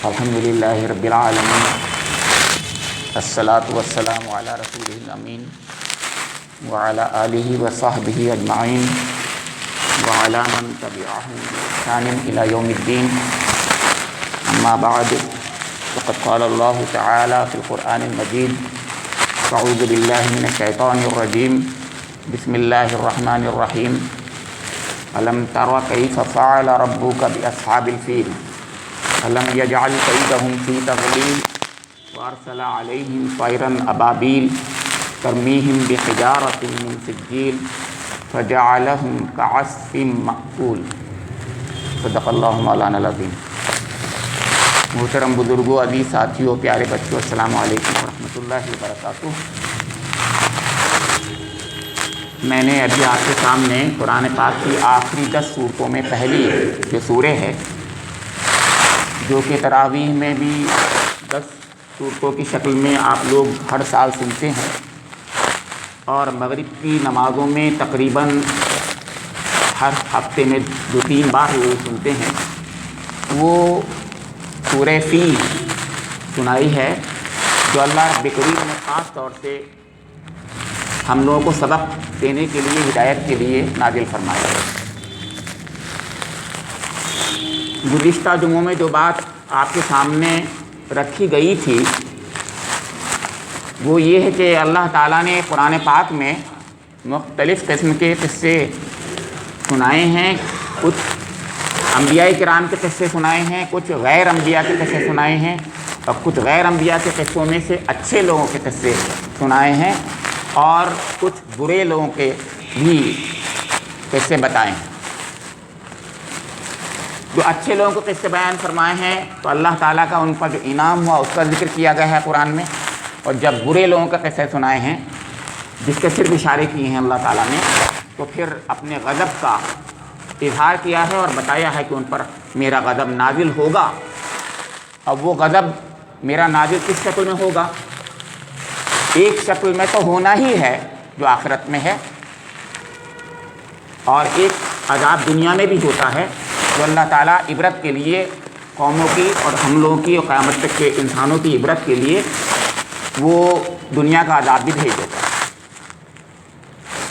الحمدللہ رب العالمین الصلاۃ والسلام علی رسولہ الامین وعلی آلہ وصحبہ اجمعین وعلی من تبعہم بإحسان الی یوم الدین اما بعد فقد قال اللہ تعالی فی القرآن المجید اعوذ باللہ من الشیطان الرجیم بسم اللہ الرحمن الرحیم الم تر کیف فعل ربک باصحاب الفیل الم یجعل کیدہم فی تضلیل وارسل علیہم طیرا ابابیل ترمیہم بحجارۃ من سجیل فجعلہم کعصف مأکول صدق اللہ مولانا العظیم۔ محترم بزرگوں، عزیز ساتھیوں، پیارے بچوں، السلام علیکم ورحمۃ اللہ وبرکاتہ۔ میں نے ابھی آپ کے سامنے قرآن پاک کی آخری 10 صورتوں میں پہلی جو سورہ ہے، جو کہ تراویح میں بھی 10 صورتوں کی شکل میں آپ لوگ ہر سال سنتے ہیں اور مغرب کی نمازوں میں تقریباً ہر ہفتے میں 2-3 بار وہ سنتے ہیں، وہ سورہ فیل سنائی ہے، جو اللہ رب کریم نے خاص طور سے ہم لوگوں کو سبق دینے کے لیے، ہدایت کے لیے نازل فرمایا ہے۔ گزشتہ جمعوں میں جو بات آپ کے سامنے رکھی گئی تھی وہ یہ ہے کہ اللہ تعالیٰ نے قرآن پاک میں مختلف قسم کے قصے سنائے ہیں، کچھ انبیاء کرام کے قصے سنائے ہیں، کچھ غیر انبیاء کے قصے سنائے ہیں، اور کچھ غیر انبیاء کے قصوں میں سے اچھے لوگوں کے قصے سنائے ہیں، اور کچھ برے لوگوں کے بھی قصے بتائے ہیں۔ جو اچھے لوگوں کے قصے بیان فرمائے ہیں تو اللہ تعالیٰ کا ان پر جو انعام ہوا اس کا ذکر کیا گیا ہے قرآن میں، اور جب برے لوگوں کے قصے سنائے ہیں جس کے صرف اشارے کیے ہیں اللہ تعالیٰ نے، تو پھر اپنے غضب کا اظہار کیا ہے اور بتایا ہے کہ ان پر میرا غضب نازل ہوگا۔ اب وہ غضب میرا نازل کس شکل میں ہوگا؟ ایک شکل میں تو ہونا ہی ہے جو آخرت میں ہے، اور ایک عذاب دنیا میں بھی ہوتا ہے جو اللہ تعالیٰ عبرت کے لیے قوموں کی اور ہم لوگوں کی اور قیامت تک کے انسانوں کی عبرت کے لیے وہ دنیا کا عذاب بھی بھیج دیتا ہے۔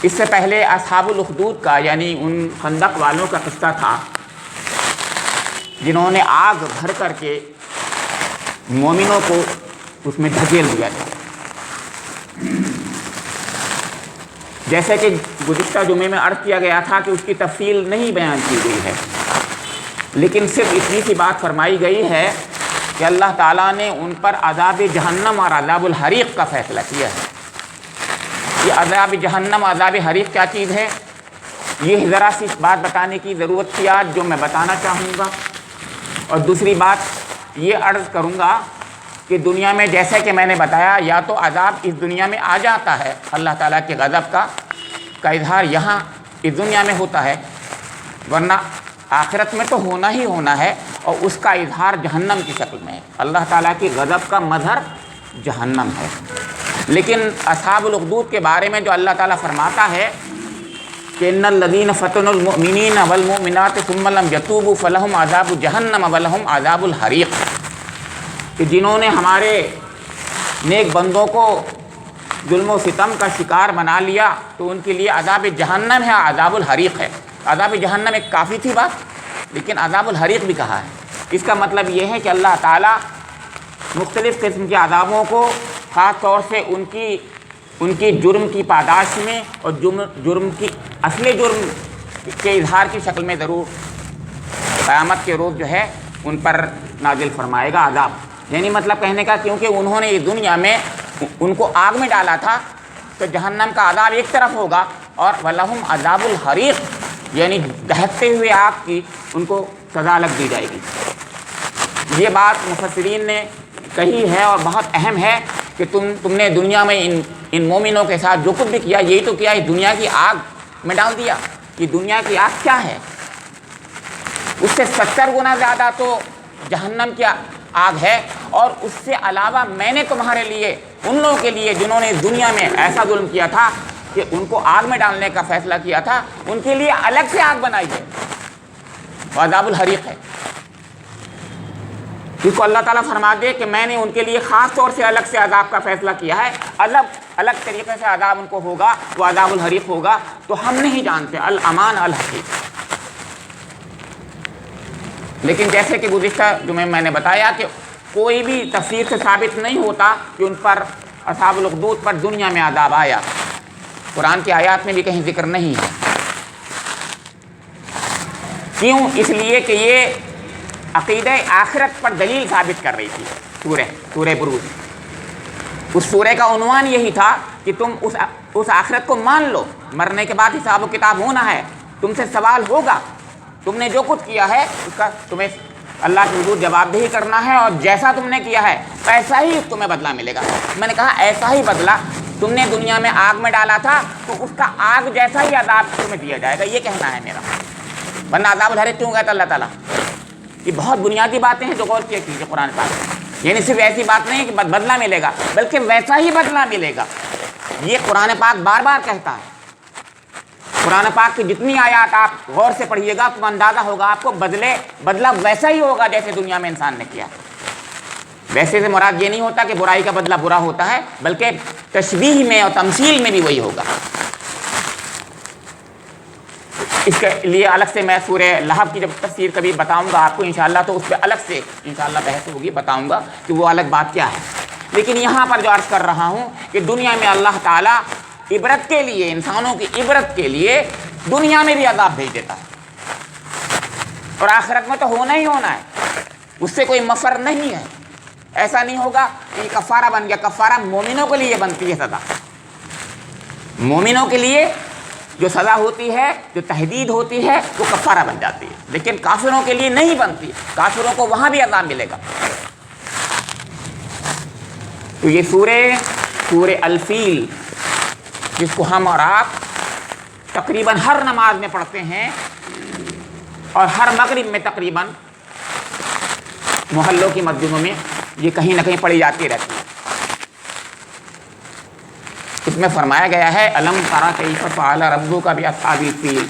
اس سے پہلے اصحاب الاخدود کا، یعنی ان خندق والوں کا قصہ تھا جنہوں نے آگ بھر کر کے مومنوں کو اس میں دھکیل دیا تھا۔ جیسے کہ گزشتہ جمعے میں عرض کیا گیا تھا کہ اس کی تفصیل نہیں بیان کی گئی ہے، لیکن صرف اتنی سی بات فرمائی گئی ہے کہ اللہ تعالیٰ نے ان پر عذاب جہنم اور عذاب الحریق کا فیصلہ کیا ہے۔ یہ عذاب جہنم، عذاب حریق کیا چیز ہے، یہ ذرا سی بات بتانے کی ضرورت تھی آج، جو میں بتانا چاہوں گا۔ اور دوسری بات یہ عرض کروں گا کہ دنیا میں جیسے کہ میں نے بتایا، یا تو عذاب اس دنیا میں آ جاتا ہے، اللہ تعالیٰ کے غضب کا اظہار یہاں اس دنیا میں ہوتا ہے، ورنہ آخرت میں تو ہونا ہی ہونا ہے، اور اس کا اظہار جہنم کی شکل میں ہے۔ اللہ تعالیٰ کی غضب کا مظہر جہنم ہے۔ لیکن اصحاب الاخدود کے بارے میں جو اللہ تعالیٰ فرماتا ہے کہ ان الذین فتنوا المؤمنین والمؤمنات ثم لم یتوبوا فلہم عذاب جہنم ولہم عذاب الحریق، کہ جنہوں نے ہمارے نیک بندوں کو ظلم و ستم کا شکار بنا لیا تو ان کے لیے عذاب جہنم ہے، عذاب الحریق ہے۔ عذاب جہنم ایک کافی تھی بات، لیکن عذاب الحریق بھی کہا ہے۔ اس کا مطلب یہ ہے کہ اللہ تعالیٰ مختلف قسم کے عذابوں کو خاص طور سے ان کی جرم کی پاداش میں اور جرم کی اصل جرم کے اظہار کی شکل میں ضرور قیامت کے روز جو ہے ان پر نازل فرمائے گا عذاب۔ یعنی مطلب کہنے کا، کیونکہ انہوں نے اس دنیا میں ان کو آگ میں ڈالا تھا تو جہنم کا عذاب ایک طرف ہوگا، اور وَلَهُمْ عَذَابُ الْحَرِيقِ، یعنی دہکتے ہوئے آگ کی ان کو سزا الگ دی جائے گی۔ یہ بات مفسرین نے کہی ہے اور بہت اہم ہے کہ تم نے دنیا میں ان مومنوں کے ساتھ جو کچھ بھی کیا، یہی تو کیا، اس دنیا کی آگ میں ڈال دیا۔ یہ دنیا کی آگ کیا ہے؟ اس سے 70 گنا زیادہ تو جہنم کی آگ ہے، اور اس سے علاوہ میں نے تمہارے لیے، ان لوگوں کے لیے جنہوں نے دنیا میں ایسا ظلم کیا تھا کہ ان کو آگ میں ڈالنے کا فیصلہ کیا تھا، ان کے لیے الگ سے آگ بنائی ہے، عذاب الحریق ہے۔ جس کو اللہ تعالیٰ فرما دے کہ میں نے ان کے لیے خاص طور سے الگ سے عذاب کا فیصلہ کیا ہے، الگ طریقے سے عذاب ان کو ہوگا، وہ عذاب الحریق ہوگا، تو ہم نہیں جانتے الامان الحقیق۔ لیکن جیسے کہ گزشتہ جمعے میں نے بتایا کہ کوئی بھی تفسیر سے ثابت نہیں ہوتا کہ ان پر اصحاب الاخدود پر دنیا میں عذاب آیا، قرآن کی آیات میں بھی کہیں ذکر نہیں ہے۔ کیوں؟ اس لیے کہ یہ عقیدہ آخرت پر دلیل ثابت کر رہی تھی سورہ بروج۔ اس سورہ کا عنوان یہی تھا کہ تم اس آخرت کو مان لو، مرنے کے بعد حساب و کتاب ہونا ہے، تم سے سوال ہوگا، تم نے جو کچھ کیا ہے اس کا تمہیں اللہ کے حضور جواب دہی کرنا ہے، اور جیسا تم نے کیا ہے ایسا ہی تمہیں بدلہ ملے گا۔ میں نے کہا ایسا ہی بدلہ، تم نے دنیا میں آگ میں ڈالا تھا تو اس کا آگ جیسا ہی عذاب تمہیں دیا جائے گا، یہ کہنا ہے میرا، ورنہ عذاب الحریق کیوں کہتا اللہ تعالیٰ؟ یہ بہت بنیادی باتیں ہیں جو غور کیا کیجیے قرآن پاک، یعنی صرف ایسی بات نہیں ہے کہ بدلہ ملے گا، بلکہ ویسا ہی بدلہ ملے گا، یہ قرآن پاک بار بار کہتا ہے۔ قرآن پاک کی جتنی آیات آپ غور سے پڑھیے گا تو اندازہ ہوگا آپ کو بدلہ ویسا ہی ہوگا جیسے دنیا میں انسان نے کیا۔ ویسے سے مراد یہ نہیں ہوتا کہ برائی کا بدلہ برا ہوتا ہے، بلکہ تشبیہ میں اور تمثیل میں بھی وہی ہوگا۔ اس کے لیے الگ سے میں سورہ لہب کی جب تفسیر کبھی بتاؤں گا آپ کو انشاءاللہ، تو اس پہ الگ سے انشاءاللہ بحث ہوگی، بتاؤں گا کہ وہ الگ بات کیا ہے۔ لیکن یہاں پر جو عرض کر رہا ہوں کہ دنیا میں اللہ تعالیٰ عبرت کے لیے، انسانوں کی عبرت کے لیے دنیا میں بھی عذاب بھیج دیتا ہے، اور آخرت میں تو ہونا ہی ہونا ہے، اس سے کوئی مفر نہیں ہے۔ ایسا نہیں ہوگا کہ یہ کفارہ بن گیا، کفارہ مومنوں کے لیے بنتی ہے سزا، مومنوں کے لیے جو سزا ہوتی ہے، جو تحدید ہوتی ہے، وہ کفارہ بن جاتی ہے، لیکن کافروں کے لیے نہیں بنتی، کافروں کو وہاں بھی عذاب ملے گا۔ تو یہ سورہ الفیل، جس کو ہم اور آپ تقریباً ہر نماز میں پڑھتے ہیں، اور ہر مغرب میں تقریباً محلوں کی مسجدوں میں یہ کہیں نہ کہیں پڑھی جاتی رہتی ہے۔ اس میں فرمایا گیا ہے الم تری کیف فعل ربک باصحاب الفیل،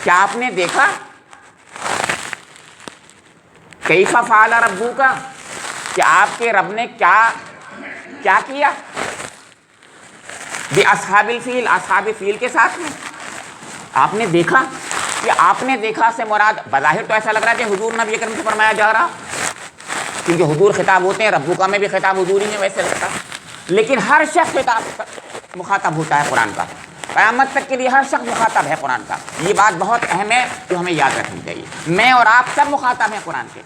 کیا آپ نے دیکھا کیف فعل ربک، کہ آپ کے رب نے کیا کیا باصحاب الفیل، اصحاب فیل کے ساتھ میں؟ آپ نے دیکھا، کہ آپ نے دیکھا سے مراد بظاہر تو ایسا لگ رہا ہے کہ حضور نبی اکرم سے فرمایا جا رہا، کیونکہ حضور خطاب ہوتے ہیں، ربکا میں بھی خطاب حضور ہی ہے ویسے لگتا، لیکن ہر شخص خطاب مخاطب ہوتا ہے قرآن کا، قیامت تک کے لیے ہر شخص مخاطب ہے قرآن کا۔ یہ بات بہت اہم ہے جو ہمیں یاد رکھنی چاہیے، میں اور آپ سب مخاطب ہیں قرآن کے۔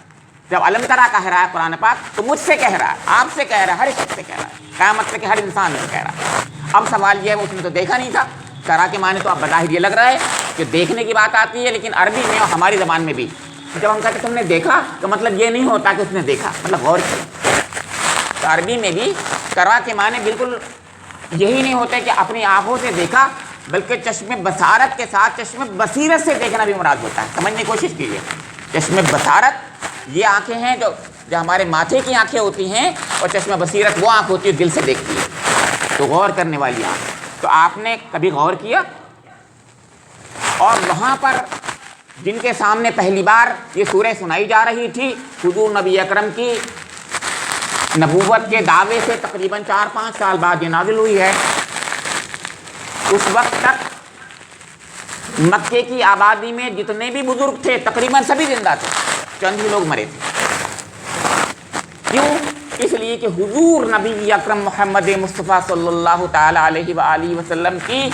جب علم ترا کہہ رہا ہے قرآن پاک تو مجھ سے کہہ رہا ہے، آپ سے کہہ رہا ہے، ہر شخص سے کہہ رہا ہے، قیامت تک کے ہر انسان سے کہہ رہا ہے۔ اب سوال یہ ہے اس نے تو دیکھا نہیں تھا، ترا کے معنی تو اب بظاہر یہ لگ رہا ہے کہ دیکھنے کی بات آتی ہے، لیکن عربی میں اور ہماری زبان میں بھی جب ہم کہتے تم نے دیکھا تو مطلب یہ نہیں ہوتا کہ اس نے دیکھا، مطلب غور کیا۔ تو عربی میں بھی ترا کے معنی بالکل یہی نہیں ہوتے کہ اپنی آنکھوں سے دیکھا، بلکہ چشم بصارت کے ساتھ چشم بصیرت سے دیکھنا بھی مراد ہوتا ہے۔ سمجھنے کی کوشش کیجیے، چشم بصارت یہ آنکھیں ہیں جو ہمارے ماتھے کی آنکھیں ہوتی ہیں، اور چشم بصیرت وہ آنکھ ہوتی ہے دل سے دیکھتی ہے، تو غور کرنے والی آنکھ۔ تو آپ نے کبھی غور کیا؟ اور وہاں پر جن کے سامنے پہلی بار یہ سورہ سنائی جا رہی تھی، حضور نبی اکرم کی نبوت کے دعوے سے تقریباً 4-5 سال بعد یہ نازل ہوئی ہے، اس وقت تک مکے کی آبادی میں جتنے بھی بزرگ تھے تقریباً سبھی زندہ تھے، چند ہی لوگ مرے تھے۔ کیوں؟ اس لیے کہ حضور نبی اکرم محمد مصطفیٰ صلی اللہ تعالیٰ علیہ وآلہ وسلم کی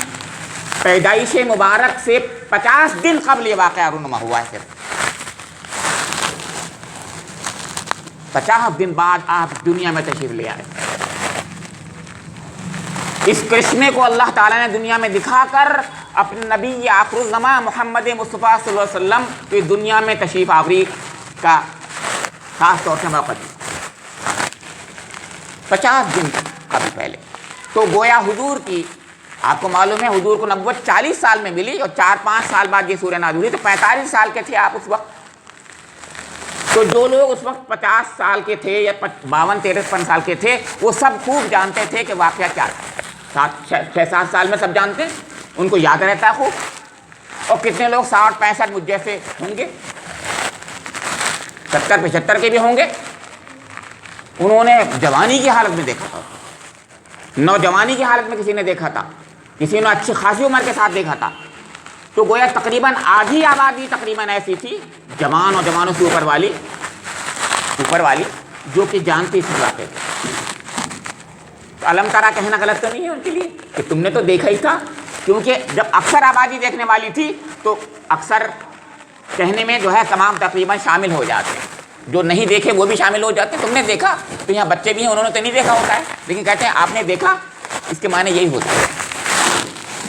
پیدائش مبارک سے 50 دن قبل یہ واقعہ رونما ہوا ہے، صرف 50 دن بعد آپ دنیا میں تشریف لے آئے۔ اس کرشمے کو اللہ تعالیٰ نے دنیا میں دکھا کر اپنے نبی آخر الزماں محمد مصطفیٰ صلی اللہ علیہ وسلم کی دنیا میں تشریف آوری کا خاص طور سے موقع دیا 50 دن قبل پہلے۔ تو گویا حضور کی، آپ کو معلوم ہے حضور کو نبوت 40 سال میں ملی، اور 4-5 سال بعد یہ سورہ نازل ہوئی، تو 45 سال کے تھے آپ اس وقت۔ تو جو لوگ اس وقت 50 سال کے تھے یا 52-53 سال کے تھے، وہ سب خوب جانتے تھے کہ واقعہ کیا تھا۔ 6-7 سال میں سب جانتے ہیں، ان کو یاد رہتا ہے خوب۔ اور کتنے لوگ 60-65 مجھ جیسے ہوں گے 70-75 کے بھی ہوں گے. انہوں نے جوانی کی حالت میں دیکھا تھا, نوجوانی کی حالت میں کسی نے دیکھا تھا, کسی نے اچھی خاصی عمر کے ساتھ دیکھا تھا. تو گویا تقریباً آدھی آبادی تقریباً ایسی تھی جوان اور جوانوں سے اوپر والی جو کہ جانتی اس واقعے کو. تو علم ترا کہنا غلط تو نہیں ہے ان کے لیے کہ تم نے تو دیکھا ہی تھا, کیونکہ جب اکثر آبادی دیکھنے والی تھی تو اکثر کہنے میں جو ہے تمام تقریباً شامل ہو جاتے ہیں, جو نہیں دیکھے وہ بھی شامل ہو جاتے. تم نے دیکھا, تو یہاں بچے بھی ہیں انہوں نے تو نہیں دیکھا ہوتا ہے, لیکن کہتے ہیں آپ نے دیکھا, اس کے معنی یہی ہوتا ہے.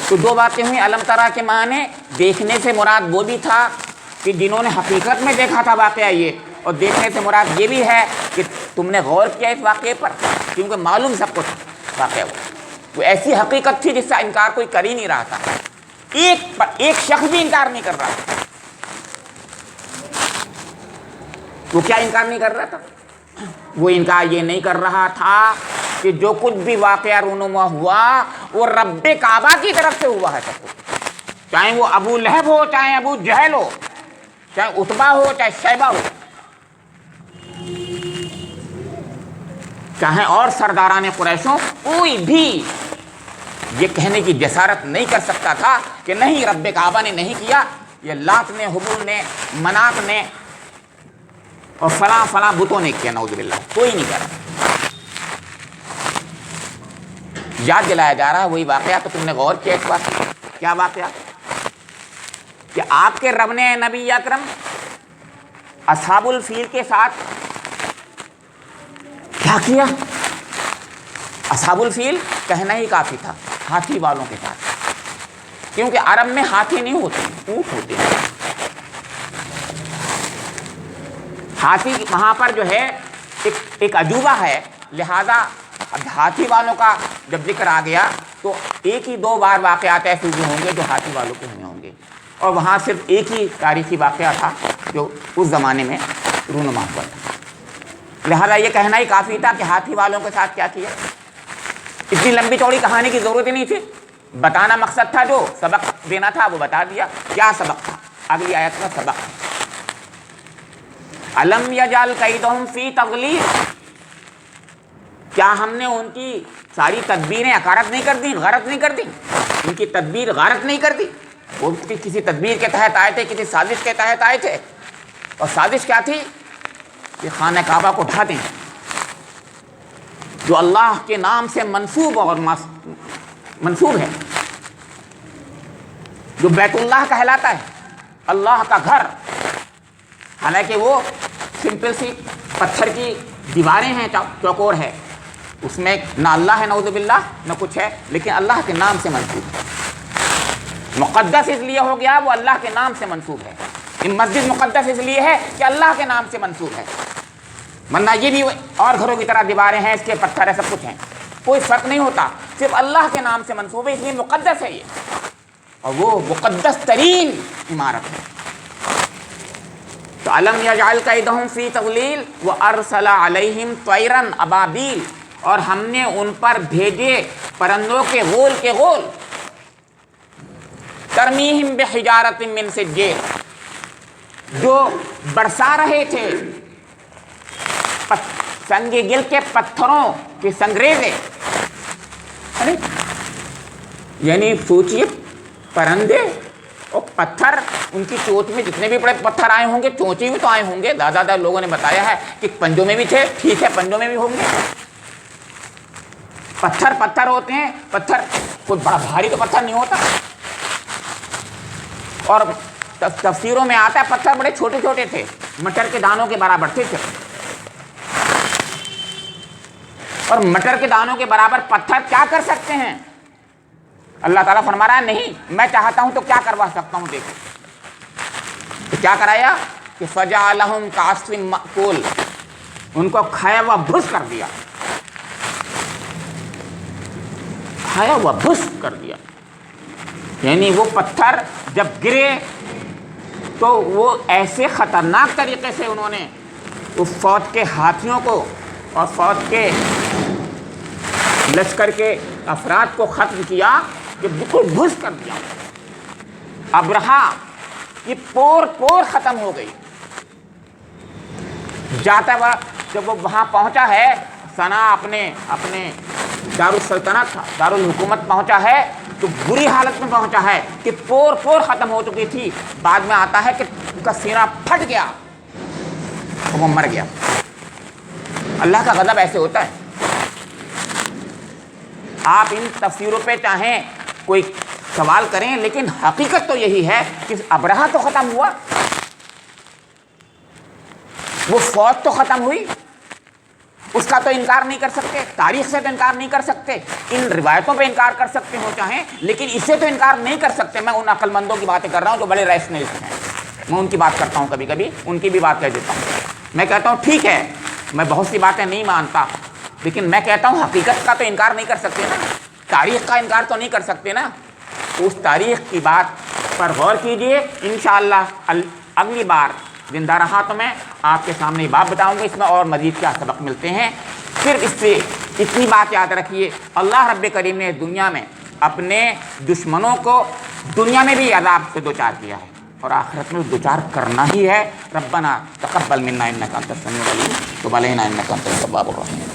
تو دو باتیں ہوئیں. علم ترا کے معنی دیکھنے سے مراد وہ بھی تھا کہ جنہوں نے حقیقت میں دیکھا تھا واقعہ یہ, اور دیکھنے سے مراد یہ بھی ہے کہ تم نے غور کیا اس واقعے پر, کیونکہ معلوم سب کچھ واقعہ وہ ایسی حقیقت تھی جس سے انکار کوئی کر ہی نہیں رہا تھا. ایک شخص بھی انکار نہیں کر رہا تھا. وہ کیا انکار نہیں کر رہا تھا؟ وہ انکار یہ نہیں کر رہا تھا کہ جو کچھ بھی واقعہ رونما ہوا وہ رب کعبہ کی طرف سے ہوا ہے سب کچھ, چاہے وہ ابو لہب ہو, چاہے ابو جہل ہو, چاہے عتبہ ہو, چاہے شیبہ ہو, چاہے اور سرداران قریش ہوں, کوئی بھی یہ کہنے کی جسارت نہیں کر سکتا تھا کہ نہیں رب کعبہ نے نہیں کیا, یہ لات نے, حبل نے, منات نے اور فلاں فلاں بتوں نے کیا. نعوذ باللہ, کوئی نہیں کر رہا. یاد دلایا جا رہا ہے وہی واقعہ. تو تم نے غور کیا اس بات, کیا واقعہ کہ آپ کے رب نے نبی اکرم اصحاب الفیل کے ساتھ کیا کیا؟ اصحاب الفیل کہنا ہی کافی تھا, ہاتھی والوں کے ساتھ, کیونکہ عرب میں ہاتھی نہیں ہوتے, اونٹ ہوتے ہیں. ہاتھی وہاں پر جو ہے ایک عجوبہ ہے, لہذا اب ہاتھی والوں کا جب ذکر آ گیا تو ایک ہی دو بار واقعات ایسے بھی ہوں گے جو ہاتھی والوں کے ہونے ہوں گے, اور وہاں صرف ایک ہی تاریخی واقعہ تھا جو اس زمانے میں رونما ہوا تھا. لہذا یہ کہنا ہی کافی تھا کہ ہاتھی والوں کے ساتھ کیا کیا. اتنی لمبی چوڑی کہانی کی ضرورت ہی نہیں تھی, بتانا مقصد تھا, جو سبق دینا تھا وہ بتا دیا. کیا سبق تھا؟ اگلی آیت کا سبق, الم یجعل کیدہم فی تضلیل, کیا ہم نے ان کی ساری تدبیریں اکارت نہیں کر دیں, غارت نہیں کر دی, ان کی تدبیر غارت نہیں کر دی. وہ کسی تدبیر کے تحت آئے تھے, کسی سازش کے تحت آئے تھے, اور سازش کیا تھی کہ خانہ کعبہ کو ڈھا دیں, جو اللہ کے نام سے منسوب اور منسوب ہے, جو بیت اللہ کہلاتا ہے, اللہ کا گھر. حالانکہ وہ سمپل سی پتھر کی دیواریں ہیں, چوکور ہے, اس میں نہ اللہ ہے نعوذ باللہ, نہ کچھ ہے, لیکن اللہ کے نام سے منسوب ہے. مقدس اس لیے ہو گیا, وہ اللہ کے نام سے منسوب ہے. یہ مسجد مقدس اس لیے ہے کہ اللہ کے نام سے منسوب ہے, ورنہ یہ بھی اور گھروں کی طرح دیواریں ہیں, اس کے پتھر ہے, سب کچھ ہیں, کوئی فرق نہیں ہوتا, صرف اللہ کے نام سے منسوب ہے, اس لیے مقدس ہے یہ, اور وہ مقدس ترین عمارت ہے. تو الم یجعل کیدہم فی تضلیل وارسل علیہم طیرا ابابیل, اور ہم نے ان پر بھیجے پرندوں کے غول ترمیہم بحجارۃ من سجیل, جو برسا رہے تھے سنگ گل کے پتھروں کے سنگریزے. یعنی سوچیے, پرندے اور پتھر, ان کی چونچ میں جتنے بھی بڑے پتھر آئے ہوں گے, چونچی بھی تو آئے ہوں گے, زیادہ لوگوں نے بتایا ہے کہ پنجوں میں بھی تھے, ٹھیک ہے پنجوں میں بھی ہوں گے. پتھر ہوتے ہیں, پتھر کوئی بڑا بھاری تو پتھر نہیں ہوتا, اور تفسیروں میں آتا ہے پتھر بڑے چھوٹے چھوٹے تھے, مٹر کے دانوں کے برابر تھے. اور مٹر کے دانوں کے برابر پتھر کیا کر سکتے ہیں؟ اللہ تعالیٰ فرما رہا ہے نہیں, میں چاہتا ہوں تو کیا کروا سکتا ہوں. دیکھو تو کیا کرایا کہ فجعلہم کعصف مأکول, ان کو کھایا ہوا بھس کر دیا, کھایا ہوا بھس کر دیا. یعنی وہ پتھر جب گرے تو وہ ایسے خطرناک طریقے سے انہوں نے اس فوج کے ہاتھیوں کو اور فوج کے لشکر کے افراد کو ختم کیا کہ بالکل بھس کر دیا. ابرہہ کی پور ختم ہو گئی. جاتا ہوا جب وہ وہاں پہنچا ہے، ثنا اپنے دارالسلطنت دارالحکومت پہنچا ہے تو بری حالت میں پہنچا ہے کہ پور ختم ہو چکی تھی. بعد میں آتا ہے کہ اس کا سینہ پھٹ گیا، وہ مر گیا. اللہ کا غضب ایسے ہوتا ہے. آپ ان تفسیروں پہ چاہیں کوئی سوال کریں، لیکن حقیقت تو یہی ہے کہ ابرہہ تو ختم ہوا، وہ فوج تو ختم ہوئی، اس کا تو انکار نہیں کر سکتے، تاریخ سے تو انکار نہیں کر سکتے، ان روایتوں پہ انکار کر سکتے ہو چاہیں، لیکن اس سے تو انکار نہیں کر سکتے. میں ان عقل مندوں کی باتیں کر رہا ہوں جو بڑے ریشنلسٹ ہیں، میں ان کی بات کرتا ہوں، کبھی کبھی ان کی بھی بات کہہ دیتا ہوں. میں کہتا ہوں ٹھیک ہے، میں بہت سی باتیں نہیں مانتا، لیکن میں کہتا ہوں حقیقت کا تو انکار نہیں کر سکتے نا، تاریخ کا انکار تو نہیں کر سکتے نا. اس تاریخ کی بات پر غور کیجئے. انشاءاللہ اگلی بار زندہ رہا تو میں آپ کے سامنے بات بتاؤں گا، اس میں اور مزید کیا سبق ملتے ہیں. صرف اس سے اتنی بات یاد رکھیے، اللہ رب کریم نے دنیا میں اپنے دشمنوں کو دنیا میں بھی عذاب سے دوچار کیا ہے اور آخرت میں دوچار کرنا ہی ہے. ربنا تقبل منا انک انت السمیع العلیم وتب علینا انک انت التواب الرحیم.